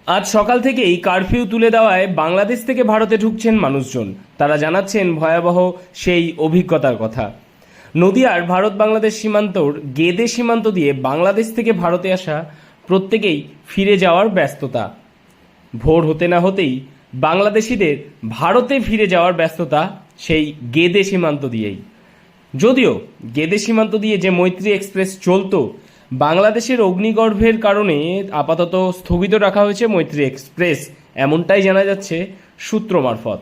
আজ সকাল থেকেই কারফিউ তুলে দেওয়ায় বাংলাদেশ থেকে ভারতে ঢুকছেন মানুষজন। তারা জানাচ্ছেন ভয়াবহ সেই অভিজ্ঞতার কথা। নদিয়ার ভারত বাংলাদেশ সীমান্তর গেদে সীমান্ত দিয়ে বাংলাদেশ থেকে ভারতে আসা প্রত্যেকেই ফিরে যাওয়ার ব্যস্ততা। ভোর হতে না হতেই বাংলাদেশিদের ভারতে ফিরে যাওয়ার ব্যস্ততা সেই গেদে সীমান্ত দিয়েই। যদিও গেদে সীমান্ত দিয়ে যে মৈত্রী এক্সপ্রেস চলতো, বাংলাদেশের অগ্নিগর্ভের কারণে আপাতত স্থগিত রাখা হয়েছে মৈত্রী এক্সপ্রেস, এমনটাই জানা যাচ্ছে সূত্র মারফত।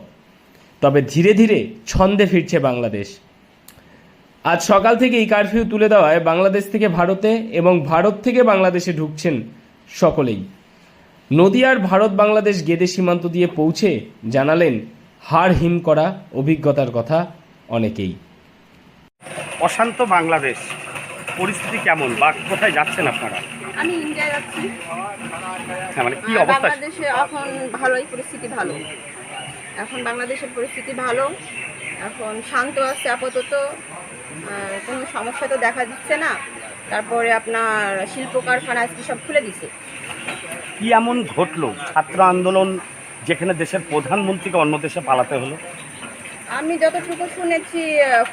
তবে ধীরে ধীরে ছন্দে ফিরছে বাংলাদেশ। আজ সকাল থেকেই কারফিউ তুলে দেওয়ায় বাংলাদেশ থেকে ভারতে এবং ভারত থেকে বাংলাদেশে ঢুকছেন সকলেই। নদিয়ার ভারত বাংলাদেশ গেদে সীমান্ত দিয়ে পৌঁছে জানালেন হাড় হিম করা অভিজ্ঞতার কথা অনেকেই। অশান্ত বাংলাদেশ পরিস্থিতি কেমন বা কোথায় যাচ্ছেন আপনারা? আমি ইন্ডিয়ায় যাচ্ছি। হ্যাঁ, মানে কি অবস্থা? বাংলাদেশে এখন ভালোই পরিস্থিতি ভালো। এখন বাংলাদেশের পরিস্থিতি ভালো, এখন শান্ত আছে আপাতত, কোনো সমস্যা তো দেখা দিচ্ছে না। তারপরে আপনার শিল্প কারখানা আজকে সব খুলে দিছে। কি এমন ঘটলো ছাত্র আন্দোলন যেখানে দেশের প্রধানমন্ত্রীকে অন্য দেশে পালাতে হলো? আমি যতটুকু শুনেছি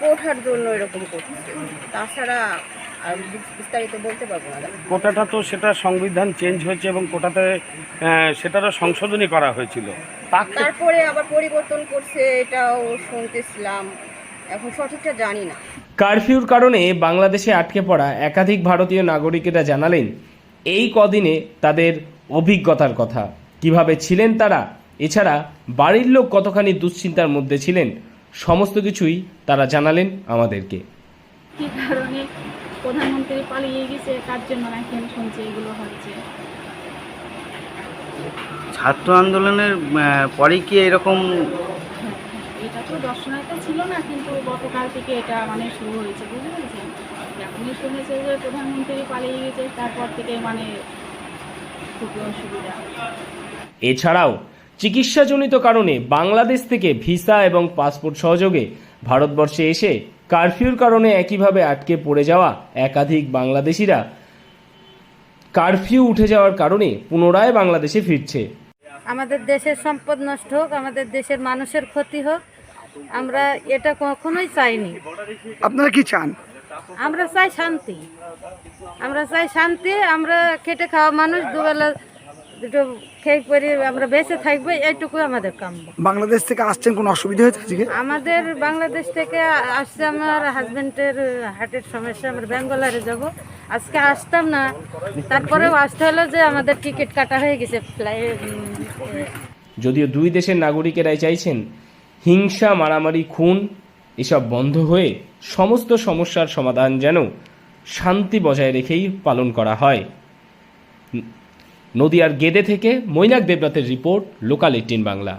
কোটার জন্য এরকম করছে, তাছাড়া আর বিস্তারিত বলতে পারবো না। কোটাটা তো সেটা সংবিধান চেঞ্জ হয়েছে এবং কোটাতে সেটারও সংশোধনী করা হয়েছিল, তারপরে আবার পরিবর্তন করছে, এটাও শুনতেছিলাম, এখন সঠিকটা জানি না। কারফিউর কারণে বাংলাদেশে আটকে পড়া একাধিক ভারতীয় নাগরিকেরা জানালেন এই কদিনে তাদের অভিজ্ঞতার কথা, কিভাবে ছিলেন তারা, এছাড়া বাড়ির লোক কতখানি দুশ্চিন্তার মধ্যে ছিলেন, সমস্ত কিছুই তারা জানালেন আমাদেরকে। কি কারণে প্রধানমন্ত্রী পালিয়ে গেছে, কার জন্য নাকি আমি শুনছি এগুলো হচ্ছে। ছাত্র আন্দোলনের পরে কি এরকম? এটা তো দর্শনার্থী ছিল না, কিন্তু গতকাল থেকে এটা মানে শুরু হয়েছে, বুঝতে পেরেছেন? এখনই শুনেছে যে প্রধানমন্ত্রী পালিয়ে গেছে, তারপর থেকে মানে খুবই অসুবিধা। এছাড়াও চিকিৎসাজনিত কারণে বাংলাদেশ থেকে ভিসা এবং পাসপোর্ট সহযোগে ভারতবর্ষে এসে কারফিউর কারণে একইভাবে আটকে পড়ে যাওয়া একাধিক বাংলাদেশিরা কারফিউ উঠে যাওয়ার কারণে পুনরায় বাংলাদেশে ফিরছে। আমাদের দেশের সম্পদ নষ্ট হোক, আমাদের দেশের মানুষের ক্ষতি হোক, আমরা এটা কখনোই চাইনি। আপনারা কি চান? আমরা চাই শান্তি, আমরা চাই শান্তি। আমরা খেটে খাওয়া মানুষ, দুবেলা দুটো খেয়ে পরে আমরা বেঁচে থাকবো, এইটুকু আমাদের কাম্য। বাংলাদেশ থেকে আসছেন, কোনো অসুবিধা হয়েছে আজকে? আমাদের বাংলাদেশ থেকে আসছে, আমার হাজবেন্ডের হার্টের সমস্যা, আমরা ব্যাঙ্গালোরে যাব। আজকে আসতাম না, তারপরেও আসতে হলো যে আমাদের টিকিট কাটা হয়ে গেছে ফ্লাইট। যদিও দুই দেশের নাগরিকেরাই চাইছেন হিংসা, মারামারি, খুন এসব বন্ধ হয়ে সমস্ত সমস্যার সমাধান যেন শান্তি বজায় রেখেই পালন করা হয়। নদিয়ার গেদে থেকে মৈনাক দেবনাথের রিপোর্ট, লোকাল 18 বাংলা।